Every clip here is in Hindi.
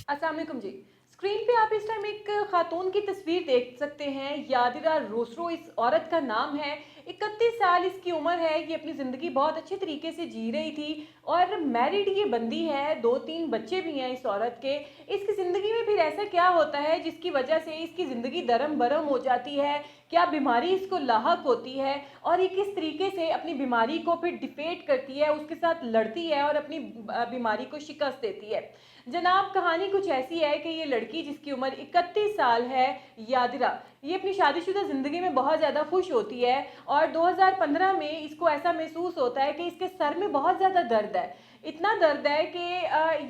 अस्सलाम वालेकुम जी। स्क्रीन पे आप इस टाइम एक खातून की तस्वीर देख सकते हैं। यादिरा रोसरो इस औरत का नाम है। 31 साल इसकी उम्र है। ये अपनी ज़िंदगी बहुत अच्छे तरीके से जी रही थी और मैरिड ये बंदी है। 2-3 बच्चे भी हैं इस औरत के। इसकी ज़िंदगी में फिर ऐसा क्या होता है जिसकी वजह से इसकी ज़िंदगी दरम-बरम हो जाती है? क्या बीमारी इसको लाहक होती है? और ये किस तरीके से अपनी बीमारी को फिर डिफेट करती है, उसके साथ लड़ती है और अपनी बीमारी को शिकस्त देती है? जनाब, कहानी कुछ ऐसी है कि ये लड़की जिसकी उम्र 31 साल है, यादिरा, ये अपनी शादीशुदा ज़िंदगी में बहुत ज़्यादा खुश होती है और 2015 में इसको ऐसा महसूस होता है कि इसके सर में बहुत ज़्यादा दर्द है। इतना दर्द है कि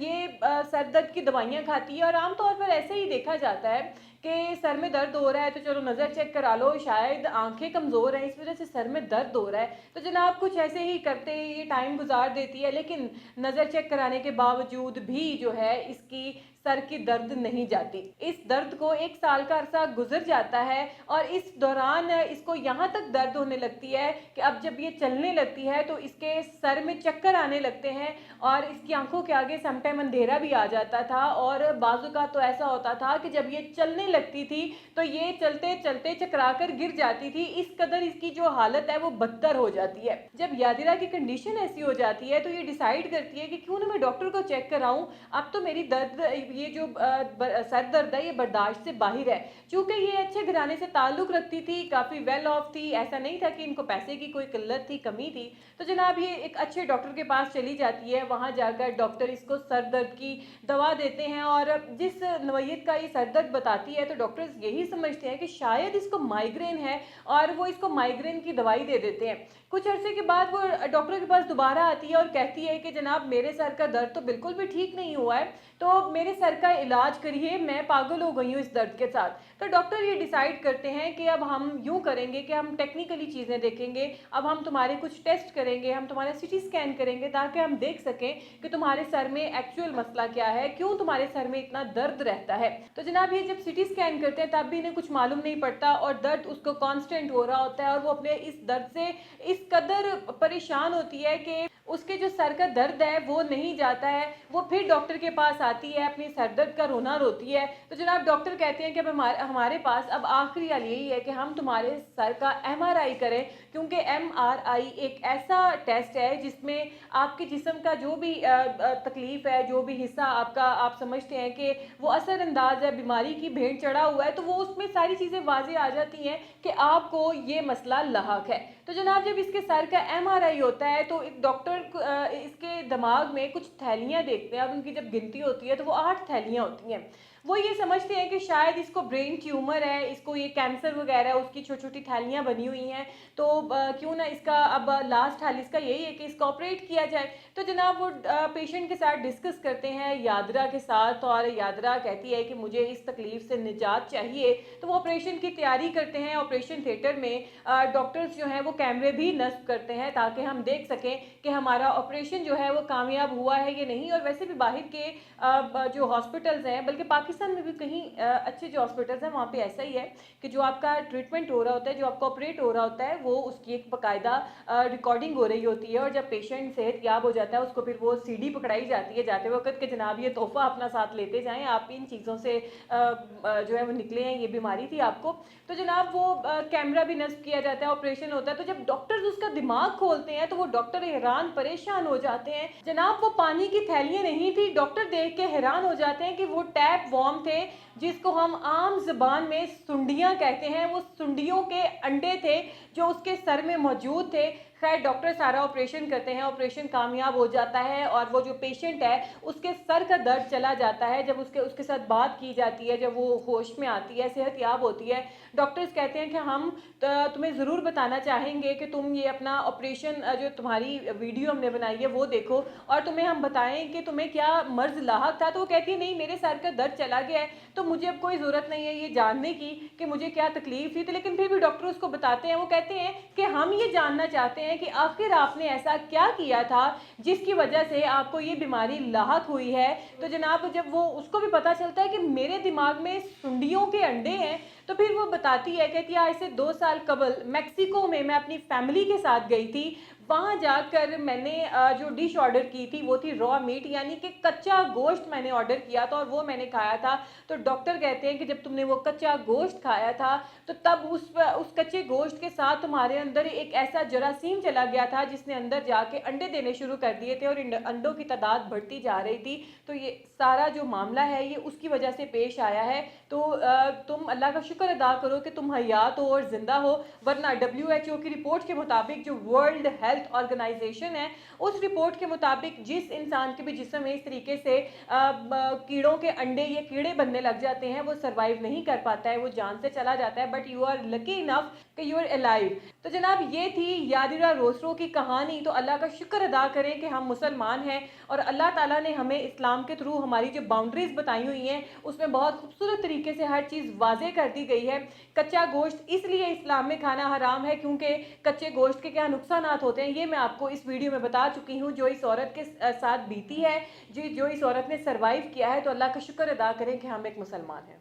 ये सर दर्द की दवाइयाँ खाती है और आम तौर पर ऐसे ही देखा जाता है कि सर में दर्द हो रहा है तो चलो नज़र चेक करा लो, शायद आंखें कमज़ोर हैं इस वजह से सर में दर्द हो रहा है। तो जनाब कुछ ऐसे ही करते ये टाइम गुजार देती है, लेकिन नज़र चेक कराने के बावजूद भी जो है इसकी सर की दर्द नहीं जाती। इस दर्द को 1 साल का अरसा गुजर जाता है और इस दौरान इसको यहाँ तक दर्द होने लगती है कि अब जब ये चलने लगती है तो इसके सर में चक्कर आने लगते हैं और इसकी आंखों के आगे समटाइम अंधेरा भी आ जाता था और बाजू का तो ऐसा होता था कि जब ये चलने लगती थी तो ये चलते चलते चकरा कर गिर जाती थी। इस कदर इसकी जो हालत है वो बदतर हो जाती है। जब यादिरा की कंडीशन ऐसी हो जाती है तो ये डिसाइड करती है कि क्यों ना मैं डॉक्टर को चेक कराऊं। अब तो मेरी दर्द, ये जो सर दर्द है, ये बर्दाश्त से बाहर है। चूंकि ये अच्छे घराने से ताल्लुक रखती थी, काफ़ी वेल ऑफ थी, ऐसा नहीं था कि इनको पैसे की कोई किल्लत थी, कमी थी। तो जनाब ये एक अच्छे डॉक्टर के पास चली जाती है। वहाँ जाकर डॉक्टर इसको सर दर्द की दवा देते हैं और जिस नवैयत का ये सर दर्द बताती है तो डॉक्टर्स यही समझते हैं कि शायद इसको माइग्रेन है और वो इसको माइग्रेन की दवाई दे देते हैं। कुछ अरसे के बाद वो डॉक्टर के पास दोबारा आती है और कहती है कि जनाब मेरे सर का दर्द तो बिल्कुल भी ठीक नहीं हुआ है, तो मेरे सर का इलाज करिए, मैं पागल हो गई हूँ इस दर्द के साथ। तो डॉक्टर ये डिसाइड करते हैं कि अब हम यूँ करेंगे कि हम टेक्निकली चीज़ें देखेंगे, अब हम तुम्हारे कुछ टेस्ट करेंगे, हम तुम्हारा सिटी स्कैन करेंगे ताकि हम देख सकें कि तुम्हारे सर में एक्चुअल मसला क्या है, क्यों तुम्हारे सर में इतना दर्द रहता है। तो जनाब ये जब सिटी स्कैन करते हैं तब भी इन्हें कुछ मालूम नहीं पड़ता और दर्द उसको कांस्टेंट हो रहा होता है और वो अपने इस दर्द से इस कदर परेशान होती है कि उसके जो सर का दर्द है वो नहीं जाता है। वो फिर डॉक्टर के पास आती है, अपनी सर दर्द का रोना रोती है। तो जनाब डॉक्टर कहते हैं कि अब हमारे पास अब आखिरी हल यही है कि हम तुम्हारे सर का एमआरआई करें, क्योंकि एमआरआई एक ऐसा टेस्ट है जिसमें आपके जिस्म का जो भी तकलीफ़ है, जो भी हिस्सा आपका आप समझते हैं कि वो असरअंदाज है, बीमारी की भेंट चढ़ा हुआ है, तो वो उसमें सारी चीज़ें वाज़ेह आ जाती हैं कि आपको ये मसला लाहक है। तो जनाब जब इसके सर का एमआरआई होता है तो एक डॉक्टर इसके दिमाग में कुछ थैलियाँ देखते हैं और उनकी जब गिनती होती है तो वो 8 थैलियाँ होती हैं। वो ये समझते हैं कि शायद इसको ब्रेन ट्यूमर है, इसको ये कैंसर वगैरह उसकी छोटी-छोटी थैलियाँ बनी हुई हैं, तो क्यों ना इसका अब लास्ट हल इसका यही है कि इसका ऑपरेट किया जाए। तो जनाब वो पेशेंट के साथ डिस्कस करते हैं यादरा के साथ और यादरा कहती है कि मुझे इस तकलीफ़ से निजात चाहिए, तो वो ऑपरेशन की तैयारी करते हैं। ऑपरेशन थिएटर में डॉक्टर्स जो हैं वो कैमरे भी नस्ब करते हैं ताकि हम देख सकें कि हमारा ऑपरेशन जो है वो कामयाब हुआ है या नहीं। और वैसे भी बाहर के जो हॉस्पिटल्स हैं, बल्कि पाकिस्तान में भी कहीं अच्छे जो हॉस्पिटल्स हैं वहाँ पे ऐसा ही है कि जो आपका ट्रीटमेंट हो रहा होता है, जो आपका ऑपरेट हो रहा होता है, वो उसकी एक बाकायदा रिकॉर्डिंग हो रही होती है और जब पेशेंट सेहतयाब हो जाता है उसको फिर वो सीडी पकड़ाई जाती है जाते वक्त कि जनाब ये तोहफ़ा अपना साथ लेते जाएँ, आप इन चीज़ों से जो है वो निकले हैं, ये बीमारी थी आपको। तो जनाब वो कैमरा भी नस्ब किया जाता है, ऑपरेशन होता है। तो जब डॉक्टर्स उसका दिमाग खोलते हैं तो वो डॉक्टर हैरान परेशान हो जाते हैं। जनाब वो पानी की थैलियाँ नहीं थी, डॉक्टर देख के हैरान हो जाते हैं कि वो टैप वॉर्म थे, जिसको हम आम ज़बान में सुंडियाँ कहते हैं। वो सुंडियों के अंडे थे जो उसके सर में मौजूद थे। खैर डॉक्टर सारा ऑपरेशन करते हैं, ऑपरेशन कामयाब हो जाता है और वो जो पेशेंट है उसके सर का दर्द चला जाता है। जब उसके उसके साथ बात की जाती है, जब वो होश में आती है, सेहतयाब होती है, डॉक्टर्स कहते हैं कि हम तुम्हें ज़रूर बताना चाहेंगे कि तुम ये अपना ऑपरेशन जो तुम्हारी वीडियो हमने बनाई है वो देखो और तुम्हें हम बताएं कि तुम्हें क्या मर्ज़ लाहक था। तो वो कहती है नहीं, मेरे सर का दर्द चला गया है, तो मुझे अब कोई ज़रूरत नहीं है ये जानने की कि मुझे क्या तकलीफ़ थी। तो लेकिन फिर भी डॉक्टर उसको बताते हैं, वो कहते हैं कि हम ये जानना चाहते हैं कि आखिर आपने ऐसा क्या किया था जिसकी वजह से आपको ये बीमारी लाहक हुई है। तो जनाब जब वो उसको भी पता चलता है कि मेरे दिमाग में सुंडियों के अंडे हैं, तो फिर वो बताती है, कहती है आज से 2 साल कबल मैक्सिको में मैं अपनी फैमिली के साथ गई थी। वहाँ जाकर मैंने जो डिश ऑर्डर की थी वो थी रॉ मीट, यानी कि कच्चा गोश्त मैंने ऑर्डर किया था और वो मैंने खाया था। तो डॉक्टर कहते हैं कि जब तुमने वो कच्चा गोश्त खाया था तो तब उस कच्चे गोश्त के साथ तुम्हारे अंदर एक ऐसा जरासीम चला गया था जिसने अंदर जाके अंडे देने शुरू कर दिए थे और इन अंडों की तादाद बढ़ती जा रही थी। तो ये सारा जो मामला है ये उसकी वजह से पेश आया है। तो तुम अल्लाह का शुक्र अदा करो कि तुम हयात हो और ज़िंदा हो, वरना WHO की रिपोर्ट के मुताबिक, जो वर्ल्ड हेल्थ ऑर्गेनाइजेशन है, उस रिपोर्ट के मुताबिक जिस इंसान के भी जिस्म में इस तरीके से कीड़ों के अंडे या कीड़े बनने लग जाते हैं वो सरवाइव नहीं कर पाता है, वो जान से चला जाता है। But you are lucky enough कि यू आर अलाइव। तो जनाब ये थी यादिरा रोसरो की कहानी। तो अल्लाह का शुक्र अदा करें कि हम मुसलमान हैं और अल्लाह ताला ने हमें इस्लाम के थ्रू हमारी जो बाउंड्रीज बताई हुई हैं उसमें बहुत खूबसूरत तरीके से हर चीज़ वाजे कर दी गई है। कच्चा गोश्त इसलिए इस्लाम में खाना हराम है क्योंकि कच्चे गोश्त के क्या नुकसानात होते हैं ये मैं आपको इस वीडियो में बता चुकी हूँ। जो इस औरत के साथ बीती है, जो इस औरत ने सरवाइव किया है, तो अल्लाह का शुक्र अदा करें कि हम एक मुसलमान हैं।